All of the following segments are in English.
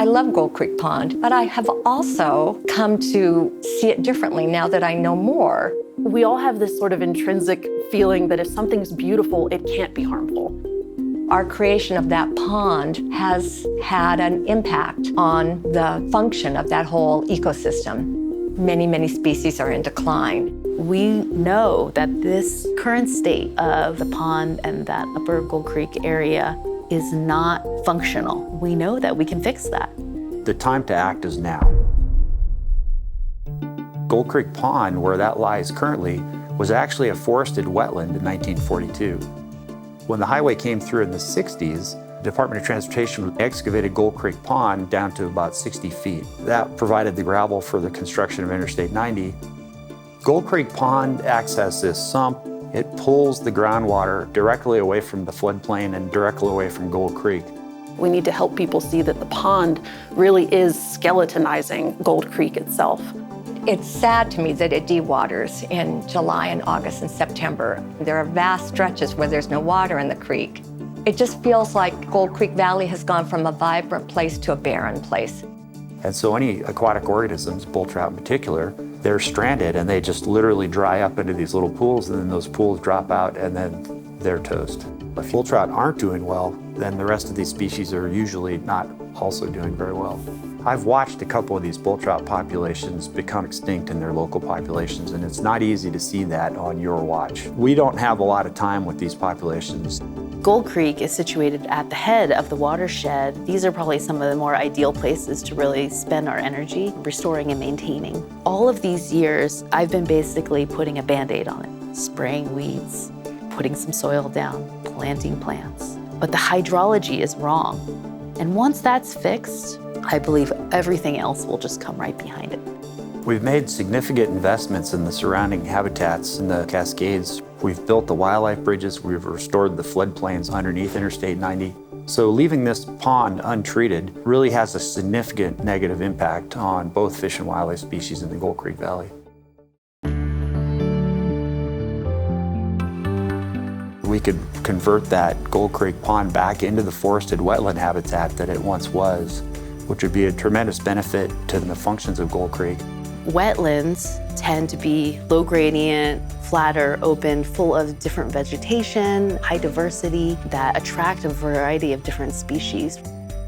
I love Gold Creek Pond, but I have also come to see it differently now that I know more. We all have this sort of intrinsic feeling that if something's beautiful, it can't be harmful. Our creation of that pond has had an impact on the function of that whole ecosystem. Many, many species are in decline. We know that this current state of the pond and that upper Gold Creek area is not functional. We know that we can fix that. The time to act is now. Gold Creek Pond, where that lies currently, was actually a forested wetland in 1942. When the highway came through in the 60s, the Department of Transportation excavated Gold Creek Pond down to about 60 feet. That provided the gravel for the construction of Interstate 90. Gold Creek Pond acts as this sump. It pulls the groundwater directly away from the floodplain and directly away from Gold Creek. We need to help people see that the pond really is skeletonizing Gold Creek itself. It's sad to me that it dewaters in July and August and September. There are vast stretches where there's no water in the creek. It just feels like Gold Creek Valley has gone from a vibrant place to a barren place. And so any aquatic organisms, bull trout in particular, they're stranded and they just literally dry up into these little pools, and then those pools drop out and then they're toast. If bull trout aren't doing well, then the rest of these species are usually not also doing very well. I've watched a couple of these bull trout populations become extinct in their local populations, and it's not easy to see that on your watch. We don't have a lot of time with these populations. Gold Creek is situated at the head of the watershed. These are probably some of the more ideal places to really spend our energy restoring and maintaining. All of these years, I've been basically putting a Band-Aid on it, spraying weeds, putting some soil down, planting plants. But the hydrology is wrong. And once that's fixed, I believe everything else will just come right behind it. We've made significant investments in the surrounding habitats in the Cascades. We've built the wildlife bridges, we've restored the floodplains underneath Interstate 90. So leaving this pond untreated really has a significant negative impact on both fish and wildlife species in the Gold Creek Valley. We could convert that Gold Creek Pond back into the forested wetland habitat that it once was, which would be a tremendous benefit to the functions of Gold Creek. Wetlands tend to be low gradient, flatter, open, full of different vegetation, high diversity that attract a variety of different species.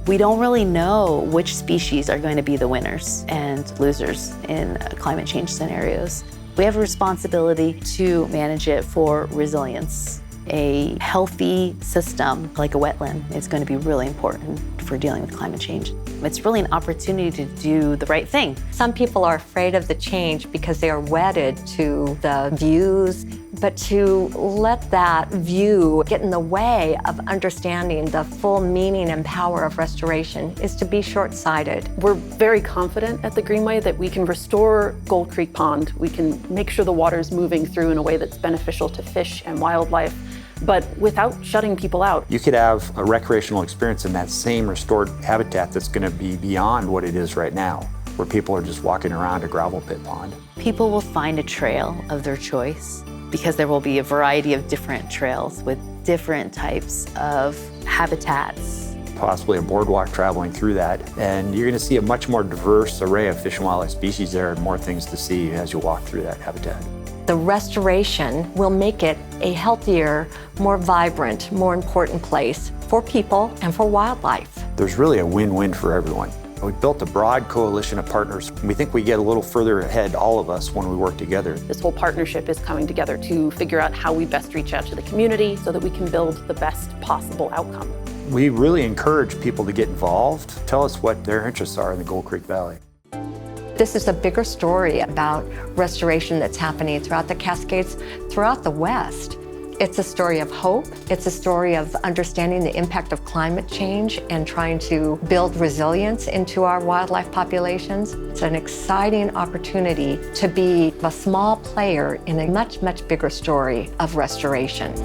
We don't really know which species are going to be the winners and losers in climate change scenarios. We have a responsibility to manage it for resilience. A healthy system like a wetland is going to be really important for dealing with climate change. It's really an opportunity to do the right thing. Some people are afraid of the change because they are wedded to the views, but to let that view get in the way of understanding the full meaning and power of restoration is to be short-sighted. We're very confident at the Greenway that we can restore Gold Creek Pond. We can make sure the water is moving through in a way that's beneficial to fish and wildlife, but without shutting people out. You could have a recreational experience in that same restored habitat that's going to be beyond what it is right now, where people are just walking around a gravel pit pond. People will find a trail of their choice because there will be a variety of different trails with different types of habitats. Possibly a boardwalk traveling through that, and you're going to see a much more diverse array of fish and wildlife species there and more things to see as you walk through that habitat. The restoration will make it a healthier, more vibrant, more important place for people and for wildlife. There's really a win-win for everyone. We built a broad coalition of partners. We think we get a little further ahead, all of us, when we work together. This whole partnership is coming together to figure out how we best reach out to the community so that we can build the best possible outcome. We really encourage people to get involved, tell us what their interests are in the Gold Creek Valley. This is a bigger story about restoration that's happening throughout the Cascades, throughout the West. It's a story of hope. It's a story of understanding the impact of climate change and trying to build resilience into our wildlife populations. It's an exciting opportunity to be a small player in a much, much bigger story of restoration.